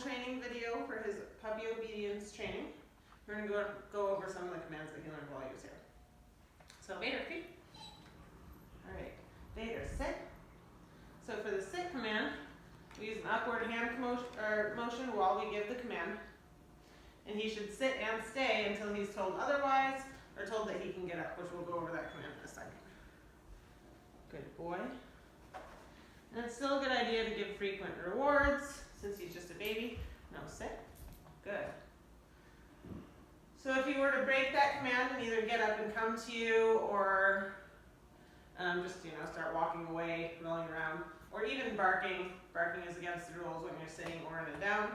training video for his puppy obedience training. We're going to go over some of the commands that he learned while he was here. So Vader, feet. All right, Vader, sit. So for the sit command, we use an upward hand motion while we give the command. And he should sit and stay until he's told otherwise, or told that he can get up, which we'll go over that command in a second. Good boy. And it's still a good idea to give frequent rewards, since he's just a baby. No, sit. Good. So if you were to break that command and either get up and come to you, or just, start walking away, rolling around, or even barking. Barking is against the rules when you're sitting or in a down.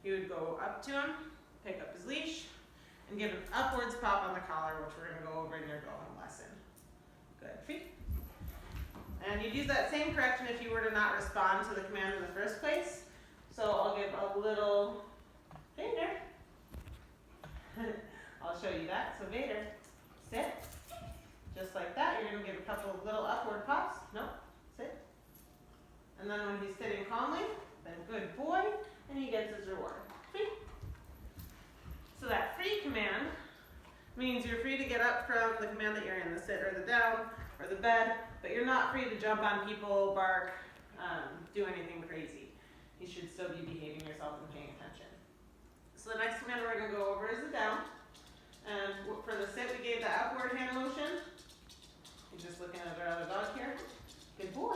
You would go up to him, pick up his leash, and give an upwards pop on the collar, which we're going to go over in your going lesson. Good. Feet. And you'd use that same correction if you were to not respond to the command in the first place. So I'll give a little Vader. I'll show you that. So Vader, sit. Just like that. You're going to give a couple of little upward pops. No, sit. And then when he's sitting calmly, then good boy, and he gets his reward. Free. So that free command means you're free to get up from the command that you're in, the sit or the down or the bed, but you're not free to jump on people, bark, do anything crazy. You should still be behaving yourself and paying attention. So the next command we're going to go over is the down. And for the sit, we gave the upward hand motion. You're just looking at our other dog here. Good boy.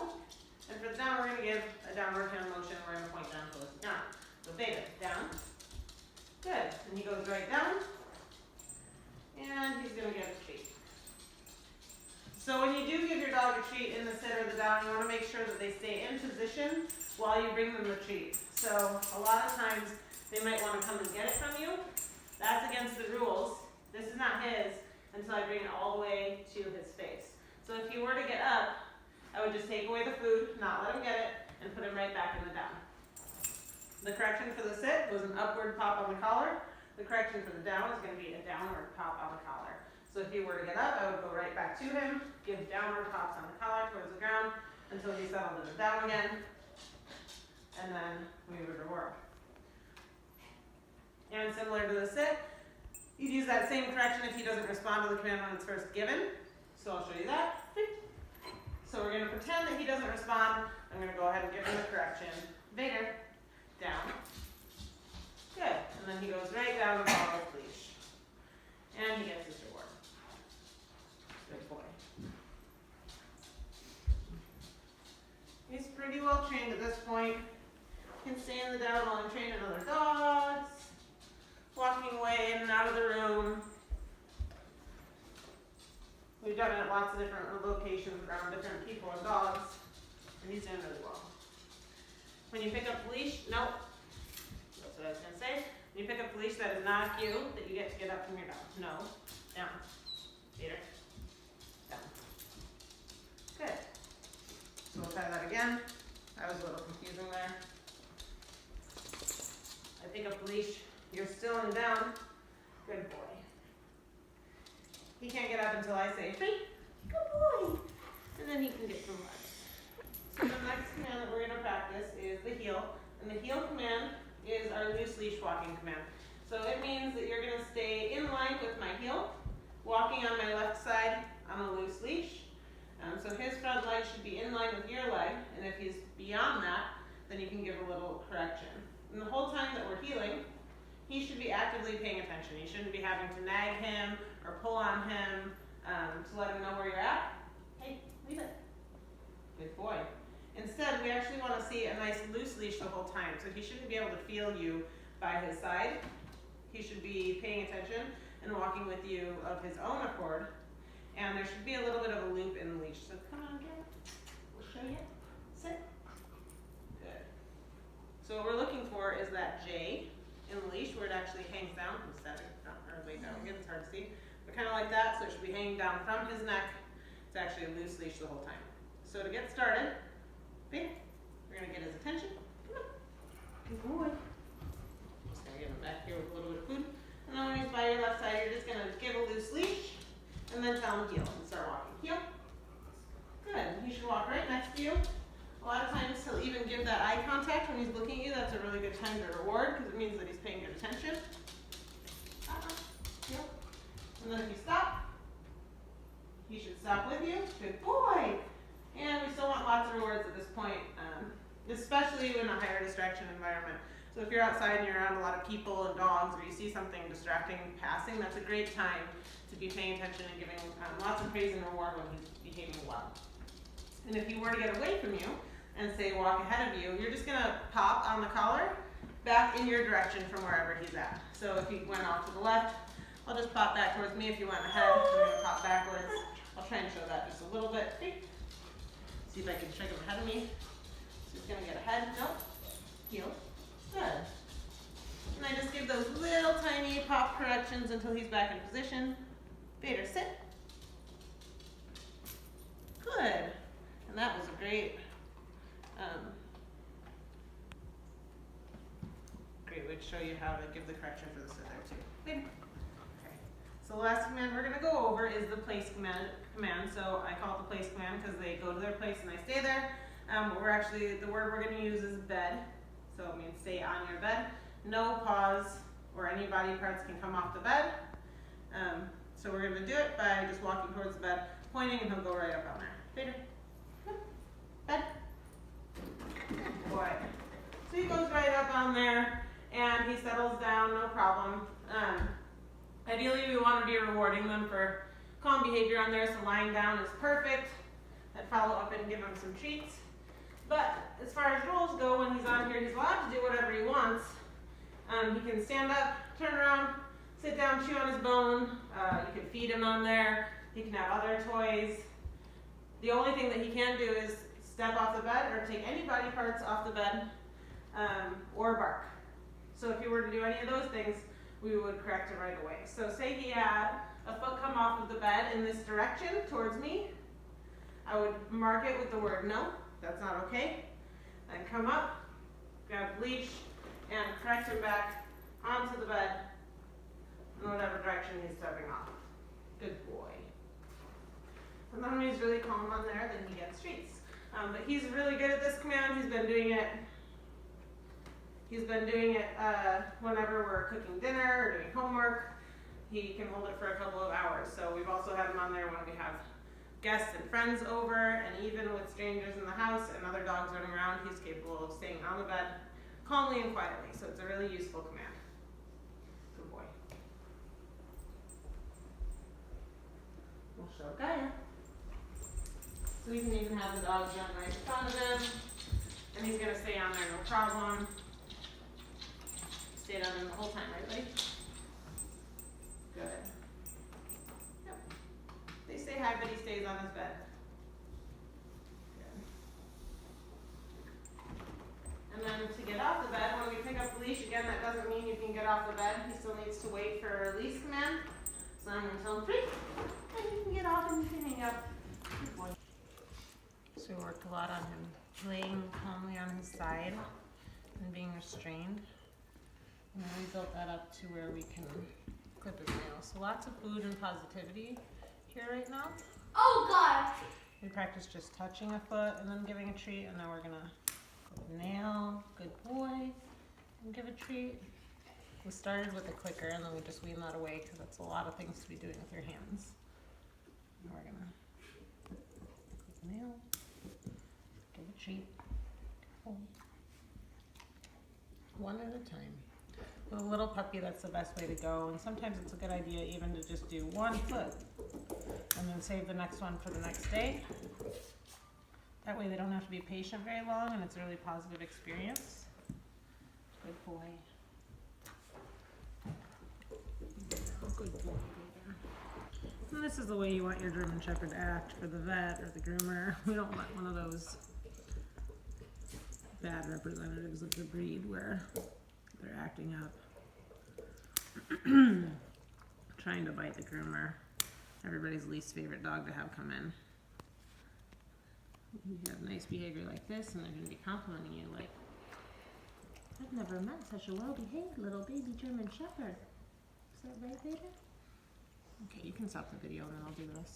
And for the down, we're going to give a downward hand motion. We're going to point down close down. So Vader, down. Good. And he goes right down. And he's going to get a treat. So when you do give your dog a treat in the sit or the down, you want to make sure that they stay in position while you bring them the treat. So a lot of times they might want to come and get it from you. That's against the rules. This is not his until I bring it all the way to his face. So if he were to get up, I would just take away the food, not let him get it, and put him right back in the down. The correction for the sit was an upward pop on the collar. The correction for the down is going to be a downward pop on the collar. So if he were to get up, I would go right back to him, give downward pops on the collar towards the ground until he settled in the down again, and then we would reward. And similar to the sit, you'd use that same correction if he doesn't respond to the command when it's first given. So I'll show you that. So we're going to pretend that he doesn't respond. I'm going to go ahead and give him the correction. Vader, down. Good. And then he goes right down and follows the leash. And he gets his reward. Good boy. He's pretty well trained at this point. Can stay in the down while I'm training other dogs. Walking away in and out of the room. We've done it at lots of different locations around different people and dogs, and he's doing really well. When you pick up the leash, nope. That's what I was going to say. When you pick up the leash, that is not a cue that you get to get up from your down. No. Down. Vader. Down. Good. So we'll try that again. That was a little confusing there. I pick up the leash. You're still in down. Good boy. He can't get up until I say, free. Good boy. And then he can get some legs. So the next command that we're going to practice is the heel. And the heel command is our loose leash walking command. So it means that you're going to stay in line with my heel, walking on my left side on a loose leash. So his front leg should be in line with your leg. And if he's beyond that, then you can give a little correction. And the whole time that we're heeling, he should be actively paying attention. You shouldn't be having to nag him or pull on him to let him know where you're at. Hey, leave it. Good boy. Instead, we actually want to see a nice loose leash the whole time. So he shouldn't be able to feel you by his side. He should be paying attention and walking with you of his own accord. And there should be a little bit of a loop in the leash. So come on, girl. We'll show you. Sit. Good. So what we're looking for is that J in the leash where it actually hangs down instead of laid down. Again, it's hard to see, but kind of like that. So it should be hanging down from his neck. It's actually a loose leash the whole time. So to get started, we're going to get his attention. Come on. Good boy. Just going to get him back here with a little bit of food. And then when he's by your left side, you're just going to give a loose leash and then tell him heel and start walking. Heel. Good. He should walk right next to you. A lot of times he'll even give that eye contact fact, when he's looking at you, that's a really good time to reward because it means that he's paying good attention. Yep. And then if you stop, he should stop with you. Good boy. And we still want lots of rewards at this point, especially in a higher distraction environment. So if you're outside and you're around a lot of people and dogs, or you see something distracting passing, that's a great time to be paying attention and giving lots of praise and reward when he's behaving well. And if he were to get away from you and say walk ahead of you, you're just going to pop on the collar back in your direction from wherever he's at. So if he went off to the left, I'll just pop back towards me. If you went ahead, I'm going to pop backwards. I'll try and show that just a little bit. See if I can shake him ahead of me. So he's going to get ahead. Nope. Heel. Good. And I just give those little tiny pop corrections until he's back in position. Vader, sit. Good. And that was a great way to show you how to give the correction for the sit there too. Vader. Okay. So the last command we're going to go over is the place command. So I call it the place command because they go to their place and they stay there. But the word we're going to use is bed. So it means stay on your bed. No paws or any body parts can come off the bed. So we're going to do it by just walking towards the bed, pointing, and he'll go right up on there. Vader. Bed. Good boy. So he goes right up on there, and he settles down, no problem. Ideally, we want to be rewarding them for calm behavior on there, so lying down is perfect. I'd follow up and give him some treats. But as far as rules go, when he's on here, he's allowed to do whatever he wants. He can stand up, turn around, sit down, chew on his bone. You can feed him on there. He can have other toys. The only thing that he can't do is step off the bed or take any body parts off the bed or bark. So if he were to do any of those things, we would correct it right away. So say he had a foot come off of the bed in this direction towards me, I would mark it with the word no. That's not okay. Then come up, grab the leash, and correct him back onto the bed in whatever direction he's stepping off. Good boy. And then when he's really calm on there, then he gets treats. But he's really good at this command. He's been doing it whenever we're cooking dinner or doing homework. He can hold it for a couple of hours. So we've also had him on there when we have guests and friends over, and even with strangers in the house and other dogs running around, he's capable of staying on the bed calmly and quietly. So it's a really useful command. Good boy. We'll show Gaia. So we can even have the dog jump right in front of him, and he's going to stay on there, no problem. Stayed on him the whole time, right, buddy? Good. Yep. They say hi, but he stays on his bed. Good. And then to get off the bed, when we pick up the leash, again, that doesn't mean you can get off the bed. He still needs to wait for a release command. So I'm going to tell him 3, and you can get off and you can hang up. Good boy. So we worked a lot on him laying calmly on his side and being restrained. And then we built that up to where we can clip his nails. So lots of food and positivity here right now. Oh God! We practice just touching a foot and then giving a treat, and now we're gonna clip a nail, good boy, and give a treat. We started with a clicker and then we just wean that away because that's a lot of things to be doing with your hands. Now we're gonna clip a nail, give a treat, one at a time. With a little puppy, that's the best way to go, and sometimes it's a good idea even to just do one foot and then save the next one for the next day. That way they don't have to be patient very long, and it's a really positive experience. Good boy. Good boy. And this is the way you want your German Shepherd to act for the vet or the groomer. We don't want one of those bad representatives of the breed where they're acting up, trying to bite the groomer. Everybody's least favorite dog to have come in. You have nice behavior like this, and they're going to be complimenting you like, I've never met such a well-behaved little baby German Shepherd. Is that right, Vader? Okay, you can stop the video and then I'll do this.